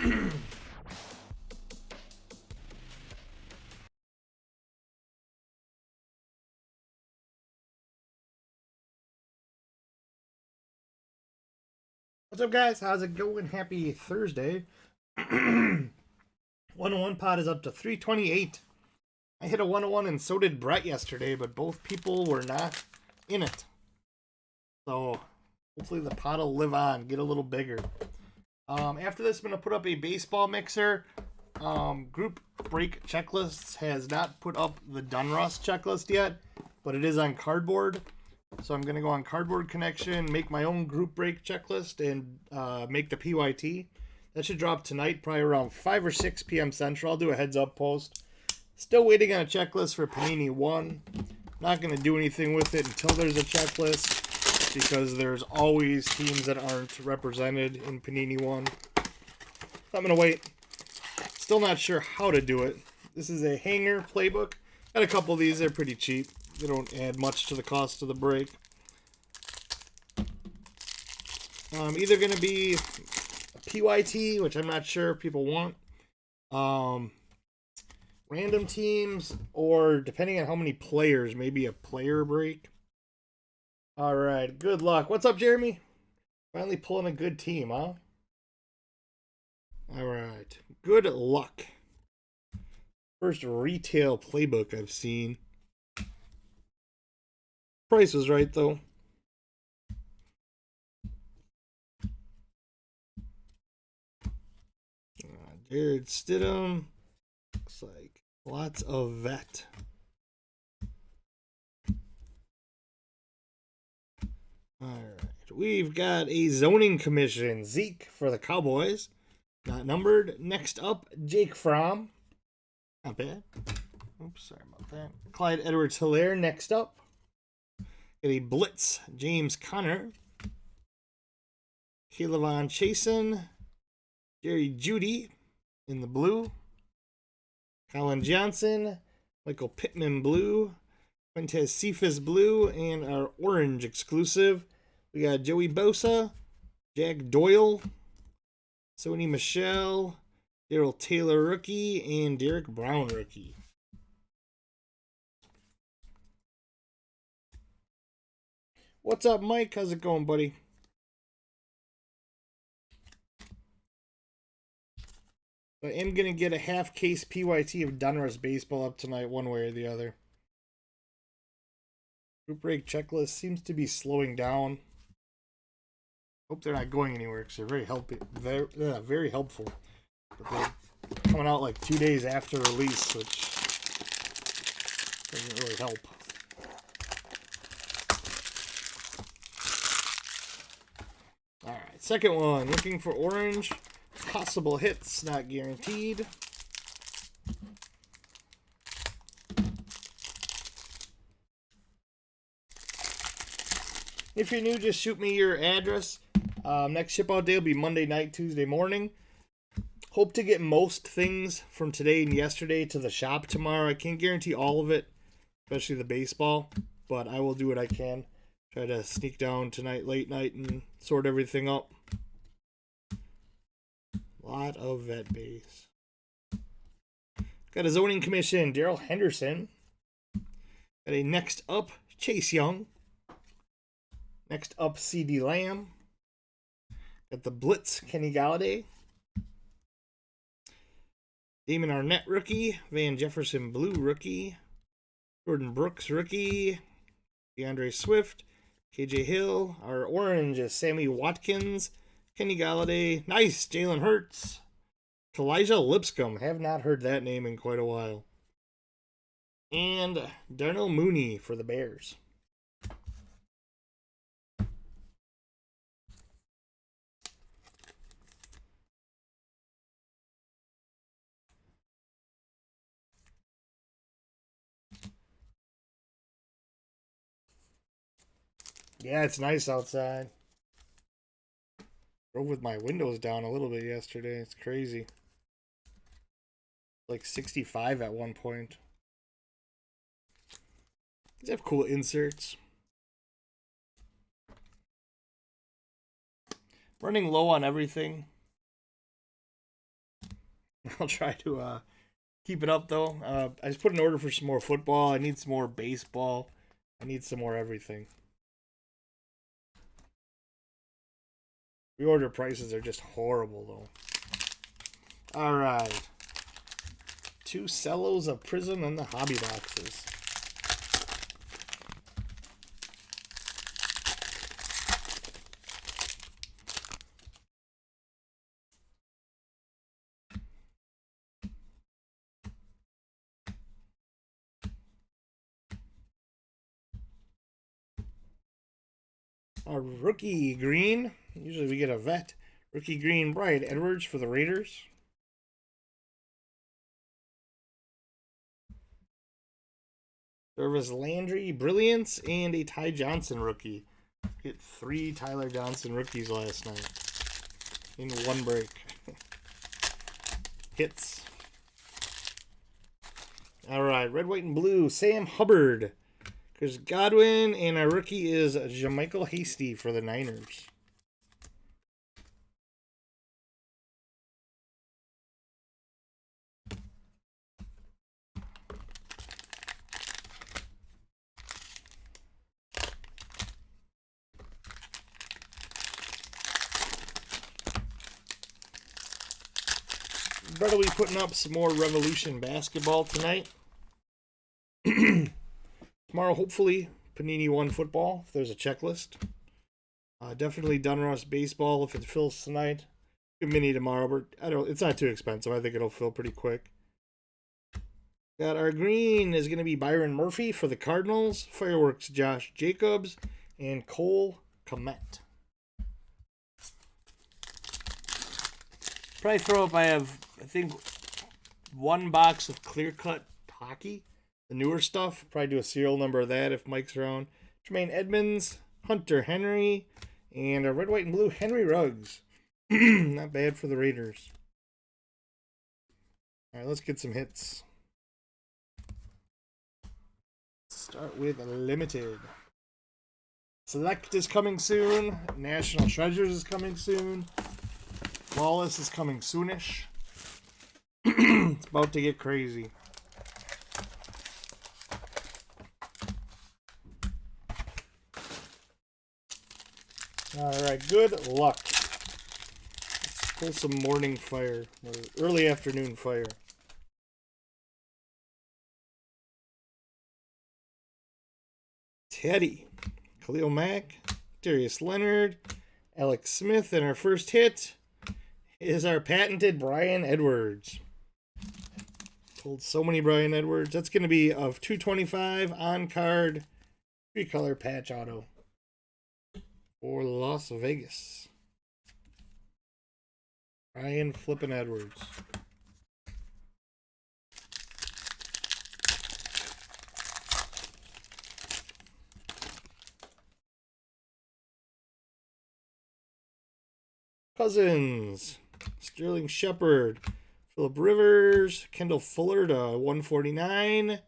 What's up, guys? How's it going? Happy Thursday. 101 pot is up to 328. I hit a 101 and so did Brett yesterday, but both people were not in it. So hopefully the pot will live on, get a little bigger. After this, I'm going to put up a baseball mixer. Group break checklists has not put up the Dunruss checklist yet, but it is on cardboard. So I'm going to go on Cardboard Connection, make my own group break checklist, and make the PYT. That should drop tonight, probably around 5 or 6 p.m. Central. I'll do a heads-up post. Still waiting on a checklist for Panini 1. Not going to do anything with it until there's a checklist, because there's always teams that aren't represented in Panini 1. So I'm going to wait. Still not sure how to do it. This is a hanger playbook. Got a couple of these. They're pretty cheap. They don't add much to the cost of the break. Either going to be a PYT, which I'm not sure if people want. Random teams, or depending on how many players, maybe a player break. All right, good luck. What's up, Jeremy? Finally pulling a good team, huh? All right, good luck. First retail playbook I've seen. Price was right, though. Jared Stidham. Looks like lots of vet. All right. We've got a zoning commission. Zeke for the Cowboys. Not numbered. Next up, Jake Fromm. Not bad. Oops, sorry about that. Clyde Edwards-Helaire next up. Got a blitz, James Conner. Kayvon Chasen. Jerry Jeudy in the blue. Colin Johnson. Michael Pittman blue. Quintez Cephas blue. And our orange exclusive. We got Joey Bosa. Jack Doyle. Sony Michel. Daryl Taylor rookie. And Derek Brown rookie. What's up, Mike? How's it going, buddy? I am going to get a half case PYT of Donruss baseball up tonight, one way or the other. Group break checklist seems to be slowing down. Hope they're not going anywhere because they're very helpful. But they're coming out like 2 days after release, which doesn't really help. All right, second one. Looking for orange. Possible hits, not guaranteed. If you're new, just shoot me your address. Next ship out day will be Monday night, Tuesday morning. Hope to get most things from today and yesterday to the shop tomorrow. I can't guarantee all of it, especially the baseball, but I will do what I can. Try to sneak down tonight, late night, and sort everything up. Lot of vet base. Got a zoning commission, Daryl Henderson. Got a next up, Chase Young. Next up, CD Lamb. Got the Blitz, Kenny Galladay. Damon Arnett rookie. Van Jefferson blue rookie. Jordan Brooks rookie. DeAndre Swift. KJ Hill. Our orange is Sammy Watkins. Kenny Galladay. Nice. Jalen Hurts. Elijah Lipscomb. Have not heard that name in quite a while. And Darnell Mooney for the Bears. Yeah, it's nice outside. Drove with my windows down a little bit yesterday. It's crazy. Like 65 at one point. These have cool inserts. Running low on everything. I'll try to keep it up though. I just put an order for some more football. I need some more baseball. I need some more everything. Reorder prices are just horrible though. All right. 2 cellos of Prism and the hobby boxes. A rookie green. Usually we get a vet. Rookie green Bryan Edwards for the Raiders. Jarvis Landry Brilliance and a Ty Johnson rookie. Hit 3 Tyler Johnson rookies last night in one break. Hits. All right, red, white, and blue. Sam Hubbard. Chris Godwin, and our rookie is JaMycal Hasty for the Niners. Brett will be putting up some more Revolution basketball tonight. Tomorrow, hopefully, Panini 1 football, if there's a checklist. Definitely Donruss baseball if it fills tonight. Mini tomorrow, but it's not too expensive. I think it'll fill pretty quick. Got our green is going to be Byron Murphy for the Cardinals. Fireworks Josh Jacobs and Cole Kmet. Probably throw up, I think, 1 box of clear cut hockey. The newer stuff. Probably do a serial number of that if Mike's around. Jermaine Edmonds, Hunter Henry, and a red, white, and blue Henry Ruggs. Not bad for the Raiders. All right, let's get some hits. Start with limited. Select is coming soon. National Treasures is coming soon. Flawless is coming soonish. It's about to get crazy. All right, good luck. Let's pull some morning fire or early afternoon fire. Teddy, Khalil Mack, Darius Leonard, Alex Smith, and our first hit is our patented Bryan Edwards. Pulled so many Bryan Edwards. That's going to be of 225 on card, 3-color patch auto for Las Vegas. Bryan flippin' Edwards. Cousins, Sterling Shepard, Phillip Rivers, Kendall Fuller to 149,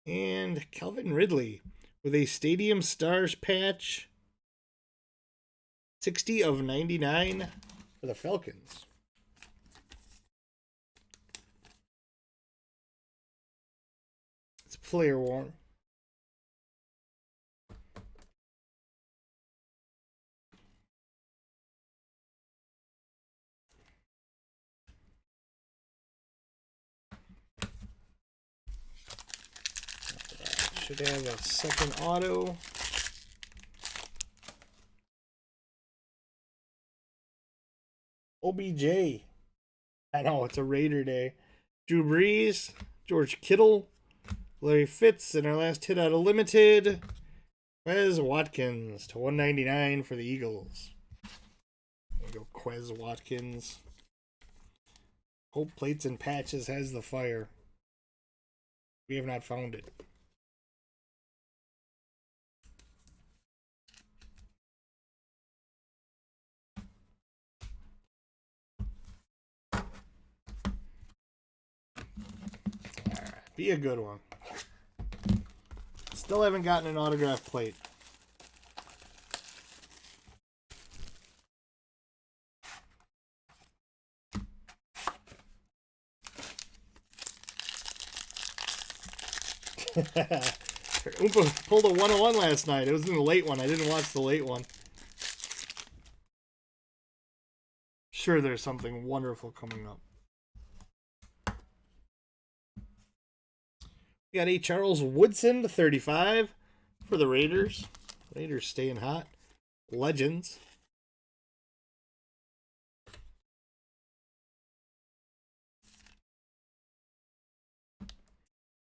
and Calvin Ridley with a Stadium Stars patch, 60 of 99 for the Falcons. It's player worn. Should have a second auto. OBJ. I know, it's a Raider day. Drew Brees, George Kittle, Larry Fitz, and our last hit out of limited, Quez Watkins to 199 for the Eagles. There you go, Quez Watkins. Hope Plates and Patches has the fire. We have not found it. Be a good one. Still haven't gotten an autograph plate. Oompa pulled a 101 last night. It was in the late one. I didn't watch the late one. Sure, there's something wonderful coming up. We got a Charles Woodson to 35 for the Raiders. Raiders staying hot. Legends.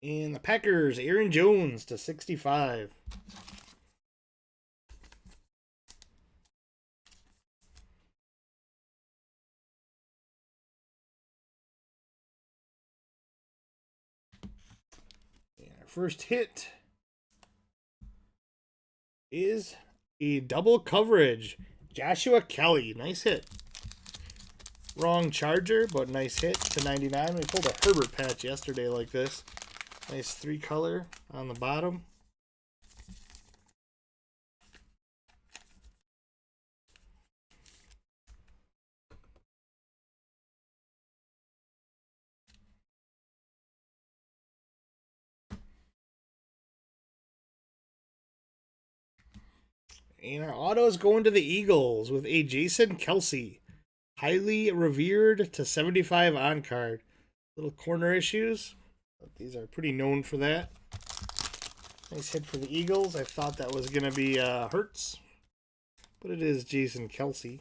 And the Packers, Aaron Jones to 65. And our first hit is a double coverage. Joshua Kelly. Nice hit. Wrong Charger, but nice hit to 99. We pulled a Herbert patch yesterday like this. Nice 3-color on the bottom. And our auto is going to the Eagles with a Jason Kelce. Highly revered to 75 on card. Little corner issues. But these are pretty known for that. Nice hit for the Eagles. I thought that was going to be Hurts. But it is Jason Kelce.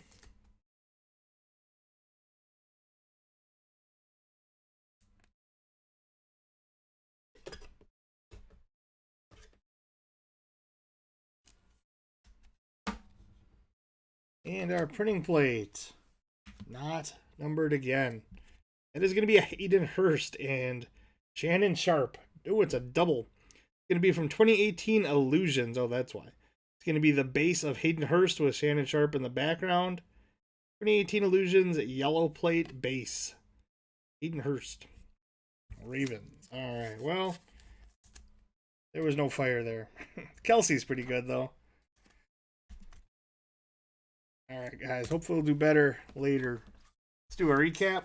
And our printing plate. Not numbered again. It is going to be a Hayden Hurst and Shannon Sharpe. Oh, it's a double. It's going to be from 2018 Illusions. Oh, that's why. It's going to be the base of Hayden Hurst with Shannon Sharpe in the background. 2018 Illusions yellow plate base. Hayden Hurst. Ravens. All right, well, there was no fire there. Kelsey's pretty good, though. All right, guys. Hopefully we'll do better later. Let's do a recap.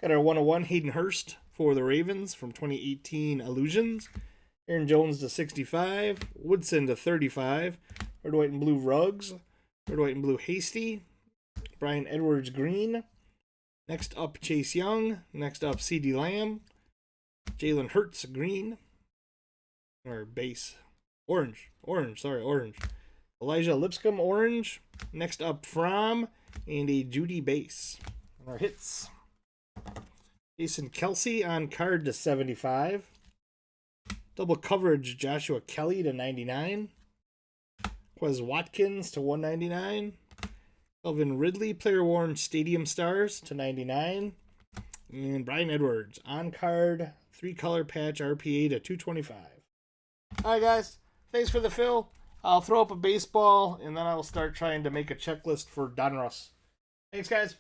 Got our 101 Hayden Hurst for the Ravens from 2018 Illusions. Aaron Jones to 65. Woodson to 35. Red, white, and blue Ruggs. Red, white, and blue Hasty. Bryan Edwards green. Next up, Chase Young. Next up, CeeDee Lamb. Jalen Hurts green. Or base. Orange. Orange. Elijah Lipscomb orange. Next up, Fromm. And a Judy base. And our hits. Jason Kelce on card to 75. Double coverage Joshua Kelly to 99. Quez Watkins to 199. Calvin Ridley, player worn Stadium Stars to 99. And Bryan Edwards on card 3-color patch RPA to 225. Alright guys, thanks for the fill. I'll throw up a baseball and then I'll start trying to make a checklist for Donruss. Thanks guys.